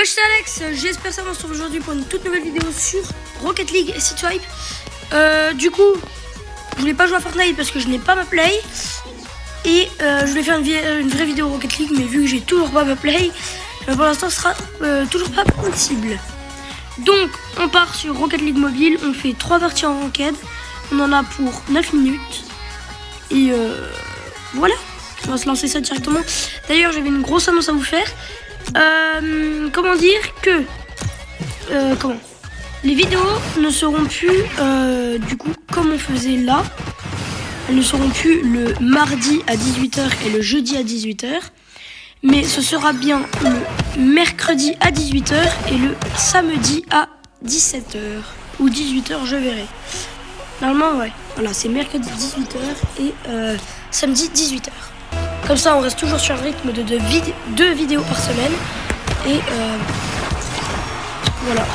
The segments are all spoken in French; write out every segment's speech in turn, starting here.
Wesh, c'est Alex, j'espère que ça va. On se retrouve aujourd'hui pour une toute nouvelle vidéo sur Rocket League et Sideswipe. Du coup, je voulais pas jouer à Fortnite parce que je n'ai pas ma play. Et je voulais faire une vraie vidéo Rocket League, mais vu que j'ai toujours pas ma play, pour l'instant ce sera toujours pas possible. Donc on part sur Rocket League mobile, on fait 3 parties en ranked. On en a pour 9 minutes. Et voilà, on va se lancer ça directement. D'ailleurs j'avais une grosse annonce à vous faire. Comment dire que les vidéos ne seront plus du coup comme on faisait là. Elles ne seront plus le mardi à 18 h et le jeudi à 18 h, mais ce sera bien le mercredi à 18 h et le samedi à 17 h ou 18 h, je verrai. Normalement ouais, voilà, c'est mercredi 18 h et samedi 18 h. Comme ça, on reste toujours sur un rythme de 2 vidéos par semaine. Et voilà.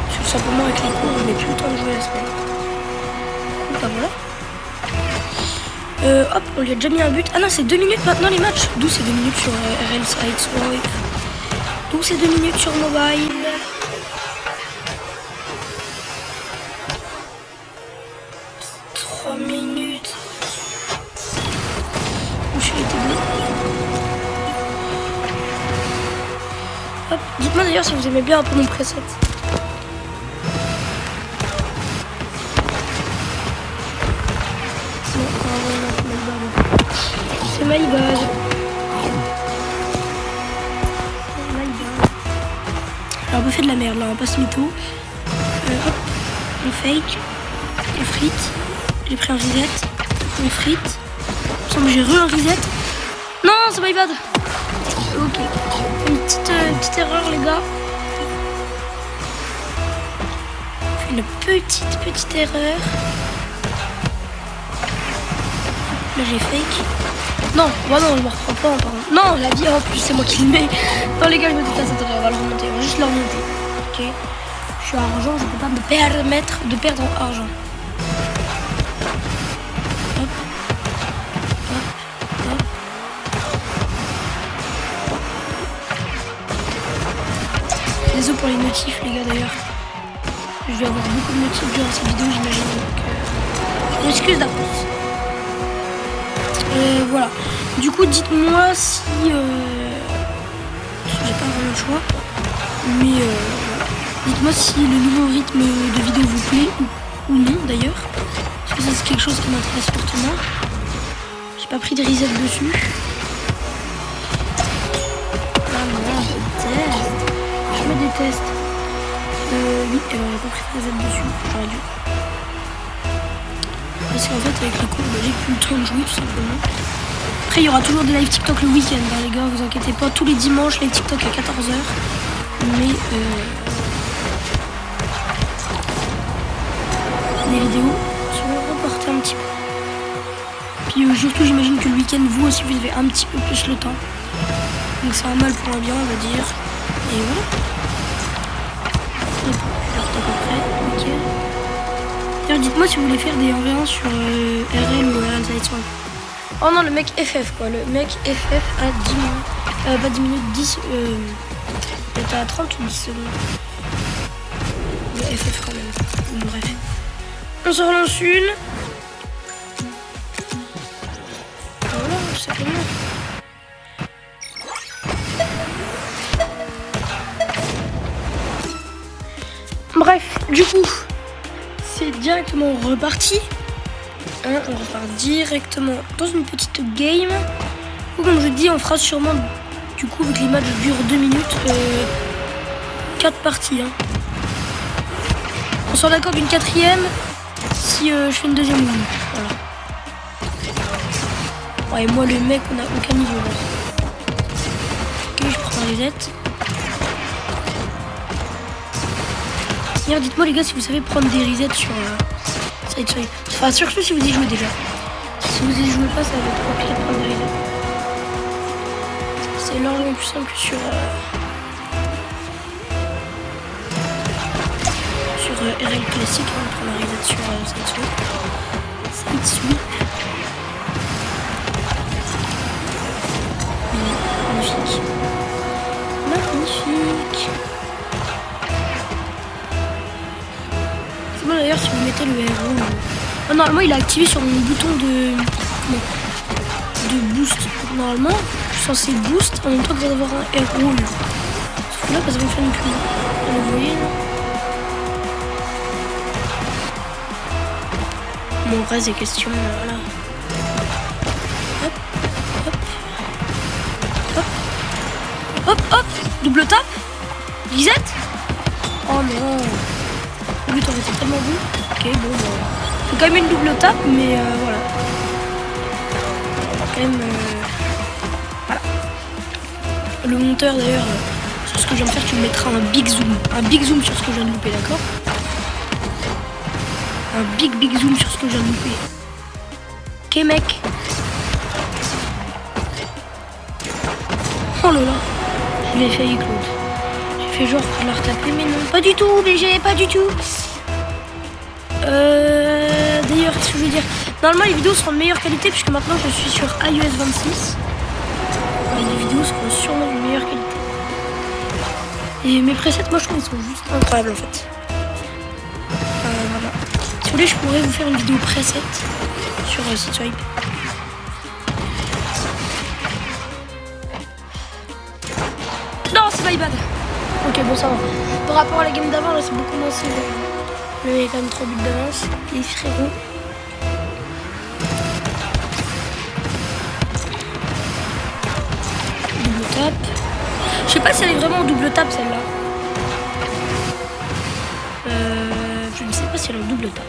Tout simplement avec les cours, on n'a plus le temps de jouer la semaine. Bah voilà. Hop, on lui a déjà mis un but. Ah non, c'est 2 minutes maintenant les matchs. D'où c'est 2 minutes sur RL Sideswipe. D'où c'est 2 minutes sur mobile. Hop, dites-moi d'ailleurs si vous aimez bien un peu mon preset. C'est my bad. Alors on peut faire de la merde là, on passe mytho. Hop, on fake, on frite. J'ai pris un reset, on frite. Il me semble que j'ai un reset. Non, c'est my bad. Ok, une petite erreur les gars. Une petite erreur. Là j'ai fake. Non, bah non, je me reprends pas encore. Non, la vie en plus c'est moi qui le mets. Non les gars, je me déplace, attendez, on va le remonter, on va juste le remonter. Ok, je suis à argent, je peux pas me permettre de perdre en argent. Hop, hop, hop. Désolé pour les notifs les gars d'ailleurs. Je vais avoir beaucoup de notifs durant cette vidéo j'imagine. Donc je m'excuse d'avance. Voilà. Du coup dites-moi si j'ai pas vraiment le choix. Mais voilà. Dites-moi si le nouveau rythme de vidéo vous plaît ou non d'ailleurs. Parce que ça c'est quelque chose qui m'intéresse fortement. J'ai pas pris de reset dessus. Ah non, je déteste. Je me déteste. Oui, alors j'ai pas pris de reset dessus. J'aurais dû. Parce qu'en fait avec les cours, j'ai plus le temps de jouer tout simplement. Après il y aura toujours des live TikTok le week-end, hein, les gars, vous inquiétez pas, tous les dimanches live TikTok à 14 h. Mais les vidéos seront reportées un petit peu. Puis surtout j'imagine que le week-end vous aussi vous avez un petit peu plus le temps. Donc c'est un mal pour un bien on va dire. Et voilà. Et à peu près, nickel. D'ailleurs, dites-moi si vous voulez faire des 1v1 sur RL ou RL Sideswipe. Oh non, le mec FF quoi, le mec FF à 10 minutes. Pas 10 minutes, 10. Il était à 30 ou 10 secondes. Le FF quand même. Bref. On se relance une. Voilà, tout simplement. Bref, du coup. C'est directement reparti. On repart directement dans une petite game. Ou comme je dis, on fera sûrement, du coup, vu que les matchs durent 2 minutes, 4 parties. Hein. On s'en accorde une 4e si je fais une 2e ligne. Voilà. Ouais, et moi, le mec, on n'a aucun niveau. Là. Ok, je prends un reset. D'ailleurs, dites-moi les gars si vous savez prendre des resets sur Sideswipe. Enfin, surtout si vous y jouez déjà. Si vous y jouez pas, ça va être compliqué de prendre des resets. C'est largement plus simple sur RL classique. On va prendre un reset sur Sideswipe. Magnifique. Magnifique. C'est bon d'ailleurs si vous mettez le héros. Oh, normalement il est activé sur mon bouton de boost. Normalement je suis censé boost en même temps que d'avoir un héros. Sauf que là ça va me faire une queue. Vous voyez là. Bon après c'est question voilà. Hop, hop, hop, hop, hop, double tap, reset. Oh non, le but aurait été tellement bon. Ok bon, c'est quand même une double tap, mais voilà. Quand même, voilà. Le monteur d'ailleurs, sur ce que je viens de faire, tu me mettras un big zoom sur ce que je viens de louper, d'accord? Un big zoom sur ce que je viens de louper. Ok mec. Oh là là. Je l'ai failli Claude. J'ai fait genre pour la retaper mais non. Pas du tout BG, pas du tout. D'ailleurs qu'est-ce que je veux dire? Normalement les vidéos seront de meilleure qualité puisque maintenant je suis sur iOS 26. Les vidéos seront sûrement de meilleure qualité. Et mes presets moi je trouve qu'ils sont juste incroyables en fait. Voilà. Si vous voulez, je pourrais vous faire une vidéo preset sur SiteSwipe. Non, c'est pas bad. Ok, bon, ça va. Par rapport à la game d'avant, là, c'est beaucoup moins sévère. Mais il y a quand même 3 buts d'avance. Les frérots. Double tap. Je sais pas si elle est vraiment en double tap, celle-là. Je ne sais pas si elle est en double tap.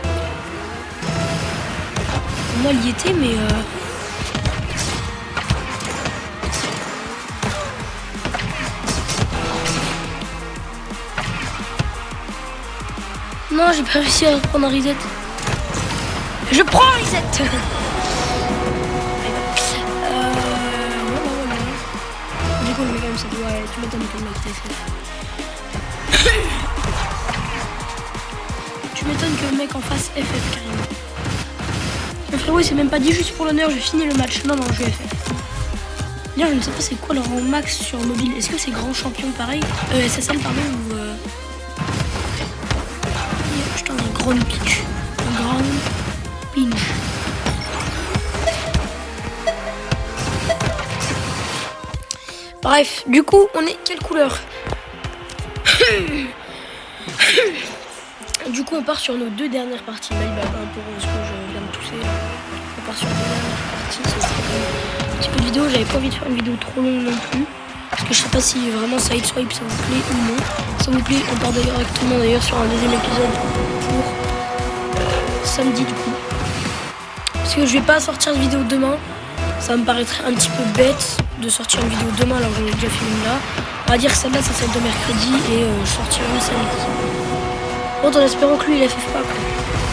Moi, elle y était, mais non, j'ai pas réussi à prendre un reset. Je prends un reset. Du coup, le mec, ça doit... Tu m'étonnes que le mec TFF. Tu m'étonnes que le mec en face FF carrément. Le frérot il s'est même pas dit juste pour l'honneur, je finis le match. Non, je vais FF. D'ailleurs, je ne sais pas c'est quoi le rang max sur mobile. Est-ce que c'est grand champion pareil SSL pardon ou putain, un grand pitch. Un grand pinch. Bref, du coup, on est quelle couleur? Du coup, on part sur nos 2 dernières parties. Là, il va pas pour ce que je viens de tousser. On part sur 2 dernières parties. C'est un petit peu de vidéo. J'avais pas envie de faire une vidéo trop longue non plus. Parce que je sais pas si vraiment SiteSwipe ça vous plaît ou non. Ça vous plaît, on part directement d'ailleurs sur un deuxième épisode pour samedi du coup. Parce que je vais pas sortir de vidéo demain. Ça me paraîtrait un petit peu bête de sortir une vidéo demain alors que j'en ai déjà fait une là. On va dire que celle-là c'est celle de mercredi et je sortirai une samedi. Bon, en espérant que lui il FF pas quoi.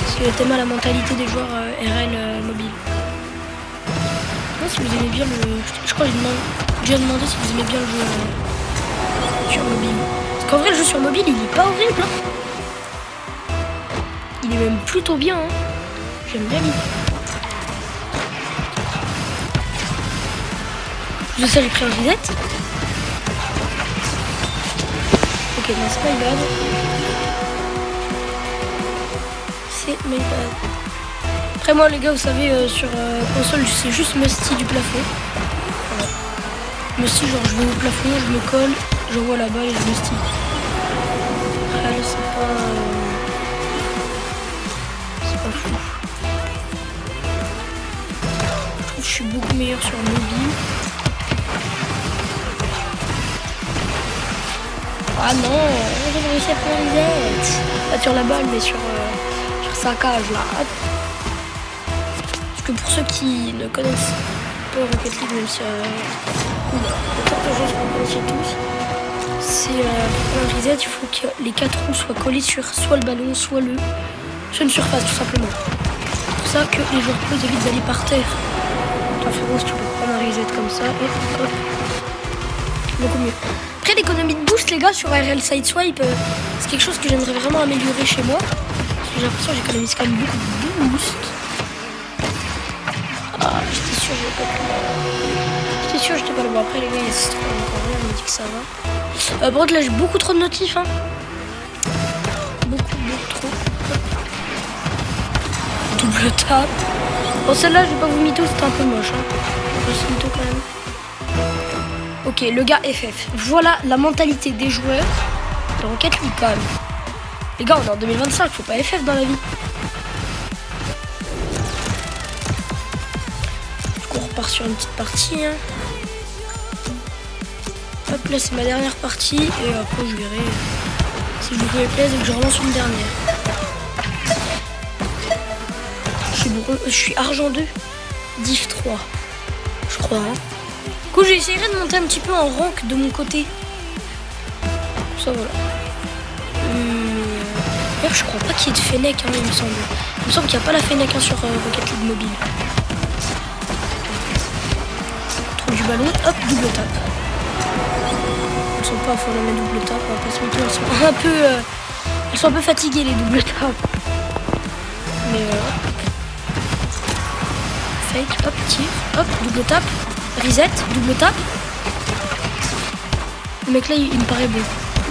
Parce qu'il a tellement la mentalité des joueurs RL mobile. Non, si vous aimez bien le... Je crois que j'ai demandé si vous aimez bien le jeu sur mobile. Parce qu'en vrai le jeu sur mobile il est pas horrible hein. Il est même plutôt bien hein. J'aime bien l'idée. Plus de ça j'ai pris un reset. Ok, non c'est pas une bad. C'est my bad. Après moi les gars vous savez sur console c'est juste Musty du plafond. Voilà. Musty genre je vais au plafond, je me colle, j'envoie la balle et je Musty. Après c'est pas fou. Je trouve que je suis beaucoup meilleur sur mobile. Ah non, j'ai réussi à prendre une zette. Pas sur la balle mais sur sa cage là. Parce que pour ceux qui ne connaissent pas Rocket League, même si certaines choses qu'on connaissait tous, c'est pour un reset, il faut que les 4 roues soient collées sur soit le ballon, soit une surface tout simplement. C'est pour ça que les joueurs pro évitent d'aller par terre. Toi frérot, si tu peux prendre un reset comme ça, hop, beaucoup mieux. Après l'économie de boost les gars sur RL SiteSwipe, c'est quelque chose que j'aimerais vraiment améliorer chez moi. Parce que j'ai l'impression que j'économise quand même beaucoup de boost. Ah, j'étais sûr sûr, j'étais pas là. Bon, après, les gars, il y a ce truc encore rien, on me dit que ça va. Par contre, là, j'ai beaucoup trop de notifs. Hein. Beaucoup trop. Double tape. Bon, celle-là, je vais pas vous mytho, c'était un peu moche. Hein. Je vais mytho quand même. Ok, le gars FF. Voilà la mentalité des joueurs de Rocket League quand même. Les gars, on est en 2025, faut pas FF dans la vie. Du coup, on repart sur une petite partie. Hein. Hop, là, c'est ma dernière partie. Et après, je verrai si je vous plaise et que je relance une dernière. Je suis argent 2, div 3. Je crois. Hein. Du coup, j'essaierai de monter un petit peu en rank de mon côté. Ça, voilà. D'ailleurs, je crois pas qu'il y ait de Fennec, hein, il me semble. Il me semble qu'il n'y a pas la Fennec hein, sur Rocket League mobile. Trouve du ballon, hop, double tape. Elles sont pas à fond la main double tape, on va pas se mettre, elles sont un peu fatiguées les double tapes. Mais fake, hop, tire, hop, double tape, reset, double tape. Le mec là, il me paraît beau.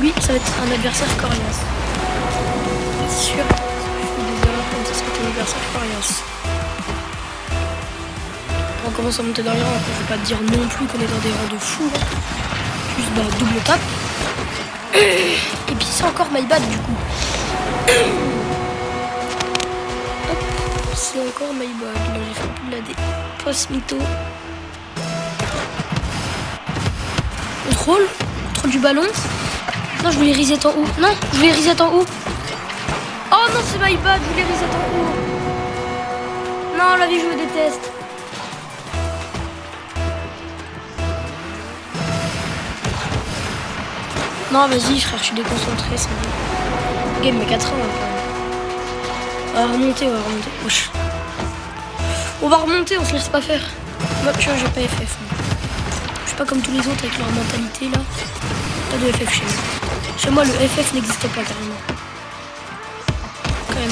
Lui, ça va être un adversaire coriace. C'est sûr. Je fais des erreurs comme ça va être un adversaire coriace. On commence à monter dans les rangs. Après, je vais pas te dire non plus qu'on est dans des rangs de fou. Hein. Juste bah, double tape. Et puis c'est encore my bad du coup. Hop, c'est encore my bad. Là, j'ai fait un peu de la dé. Passe mytho. Contrôle du ballon. Non, je voulais reset en haut. Non, je voulais reset en haut. Oh non, c'est my bad, je voulais reset en haut. Non, la vie, je me déteste. Non, vas-y, frère, je suis déconcentré, c'est bon. Game, mais 4 ans, là, quand même. On va remonter, Wesh. On va remonter, on se laisse pas faire. Moi, tu vois, j'ai pas FF. Moi. Je suis pas comme tous les autres avec leur mentalité, là. Pas de FF chez moi. Chez moi, le FF n'existe pas carrément. Quand même,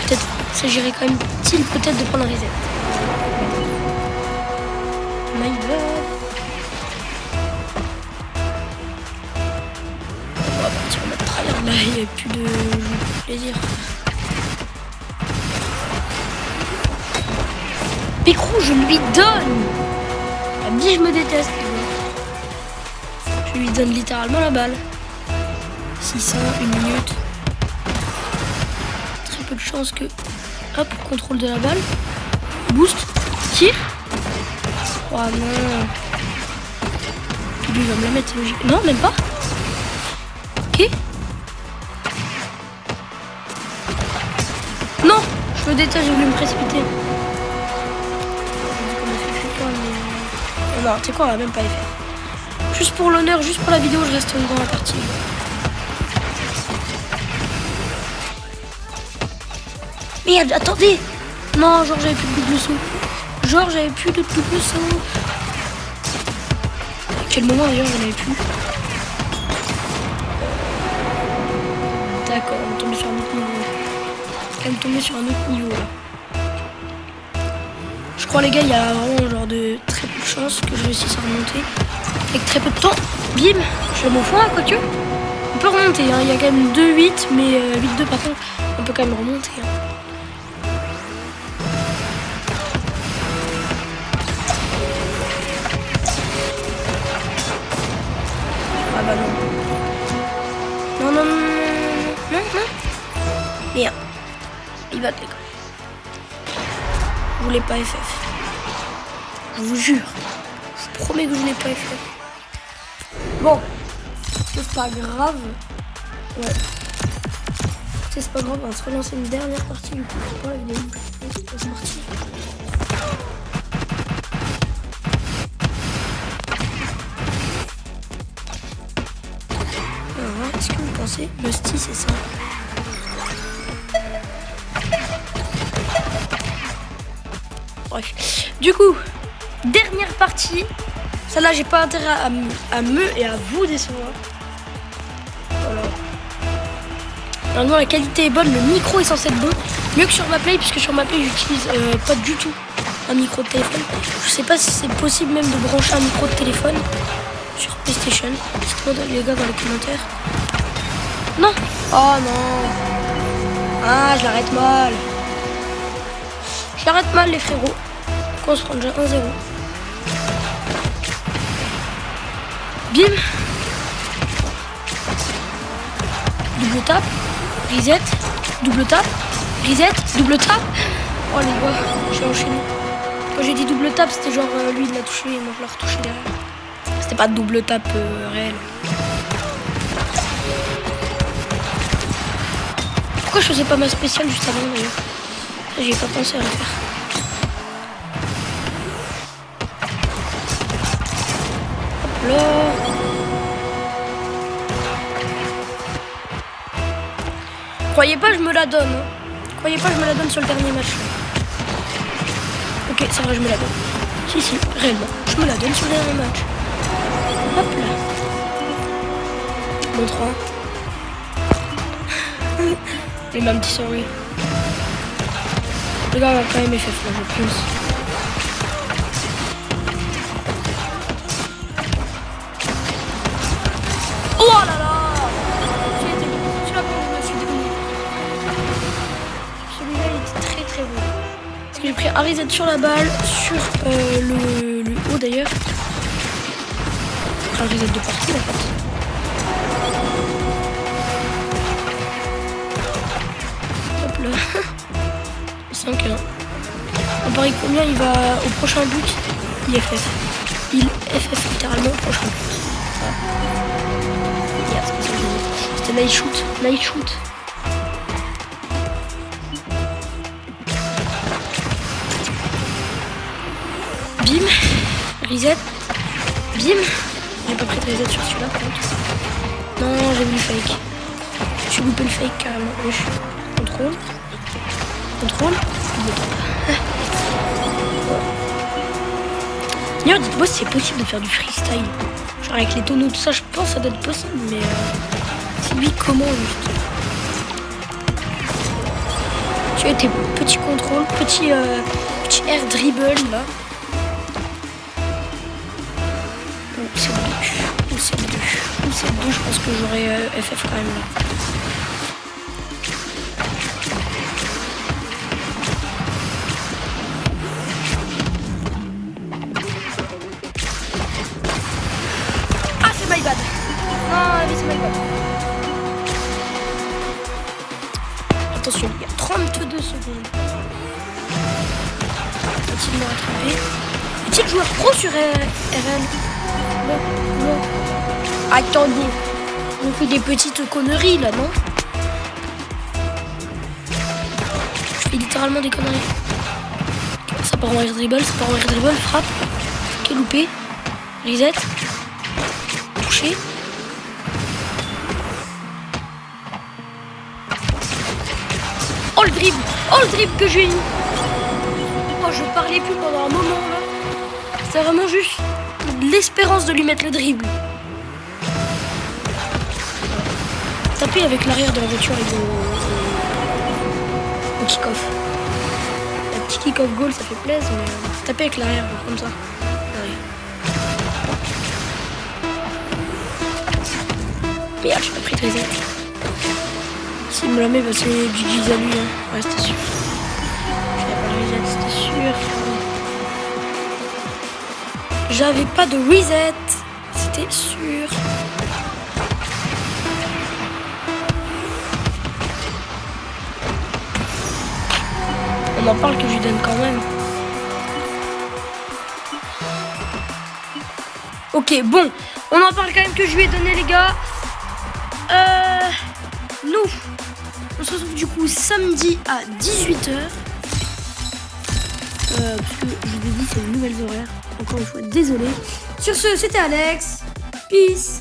peut-être, il s'agirait quand même peut-être de prendre un reset. My bad. On va partir en mode tryhard là, il n'y a plus de plaisir. Pécrou, je lui donne. Elle me dit je me déteste. Je lui donne littéralement la balle. 600, 1 minute. Très peu de chance que... Hop, contrôle de la balle. Boost. Tire. Oh non. Lui, il va me la mettre, c'est logique. Non, même pas. Ok. Non, je me détache, j'ai voulu me précipiter. Non, tu sais quoi, on va même pas FF. Juste pour l'honneur, juste pour la vidéo, je reste dans la partie. Merde, attendez. Non, genre j'avais plus de double saut. À quel moment d'ailleurs j'en avais plus. D'accord, on est tombé sur un autre niveau. On est tombé sur un autre niveau là. Je crois les gars, il y a vraiment genre de très peu de chances que je réussisse à remonter. Avec très peu de temps, bim, je vais au fond, quoique. On peut remonter, hein. Il y a quand même 2-8, mais 8-2 par contre, on peut quand même remonter. Hein. Ah bah non. Non. Merde. Il va les gars. Je voulais pas FF. Je vous jure. Je vous promets que je voulais pas FF. Bon. C'est pas grave. Ouais. C'est pas grave, on va se relancer une dernière partie du coup. C'est pas la vidéo. C'est pas sorti. Alors, est-ce que vous pensez Musty c'est ça? Bref. Du coup, dernière partie. Celle-là, j'ai pas intérêt à me et à vous décevoir. Voilà. Normalement, la qualité est bonne. Le micro est censé être bon. Mieux que sur ma play, puisque sur ma play, j'utilise pas du tout un micro de téléphone. Je sais pas si c'est possible même de brancher un micro de téléphone sur PlayStation. Dites-moi les gars dans les commentaires. Non. Oh non. Ah, je l'arrête mal. Je l'arrête mal les frérots. On se prend déjà 1-0. Bim. Double tape. Reset. Double tape. Reset. Double tape. Oh les gars, j'ai enchaîné. Quand j'ai dit double tape, c'était genre lui il l'a touché et moi je l'ai retouché derrière. C'était pas double tape réel. Pourquoi je faisais pas ma spéciale juste avant d'ailleurs? J'y ai pas pensé à le faire. Hop là. Croyez pas, je me la donne. Hein. Croyez pas, je me la donne sur le dernier match. Ok, c'est vrai, je me la donne. Si, réellement. Je me la donne sur le dernier match. Hop là. Bon 3. Les mêmes petits sorry. Le gars va quand même FF là, je pense. Oh là là. Celui-là, je me suis débrouillé. Celui-là, il était très très bon. Parce que j'ai pris un reset sur la balle, sur le haut d'ailleurs. Un reset de partout en fait. Hop là. 5-1. On parie combien il va au prochain but? Il FF. Il FF littéralement au prochain but. Yeah, c'était nice shoot. Nice shoot. Bim. Reset. Bim. J'ai pas pris de reset sur celui-là par contre. Non, j'ai vu le fake. J'ai loupé le fake carrément. Contrôle. Contrôle. D'ailleurs, dites-moi si c'est possible de faire du freestyle. Genre avec les tonneaux, tout ça, je pense que ça doit être possible, mais c'est lui comment juste. Tu as tes petits contrôles, petit air dribble là. Ou c'est le 2. Ou c'est le 2. Ou c'est le 2, je pense que j'aurais FF quand même là. My bad. Ah, mais c'est my bad. Attention, il y a 32 secondes. Va-t-il me rattraper? Est-il joueur pro sur RL? Non. Attendez. On fait des petites conneries là, non? Je fais littéralement des conneries. Ça part en air dribble, frappe. Ok, loupé. Reset. Oh le dribble que j'ai eu. Oh, je parlais plus pendant un moment là. C'est vraiment juste l'espérance de lui mettre le dribble. Taper avec l'arrière de la voiture et au kick-off. Un petit kick-off goal ça fait plaisir, mais taper avec l'arrière comme ça. Merde, j'ai pas pris de reset. S'il me la met, bah c'est GG à lui. Hein. Ouais, c'était sûr. J'avais pas de reset, c'était sûr. J'avais pas de reset, c'était sûr. On en parle que je lui donne quand même. Ok, bon. On en parle quand même que je lui ai donné, les gars. Nous, on se retrouve du coup samedi à 18h. Parce que je vous ai dit, c'est les nouvelles horaires. Encore une fois, désolé. Sur ce, c'était Alex. Peace.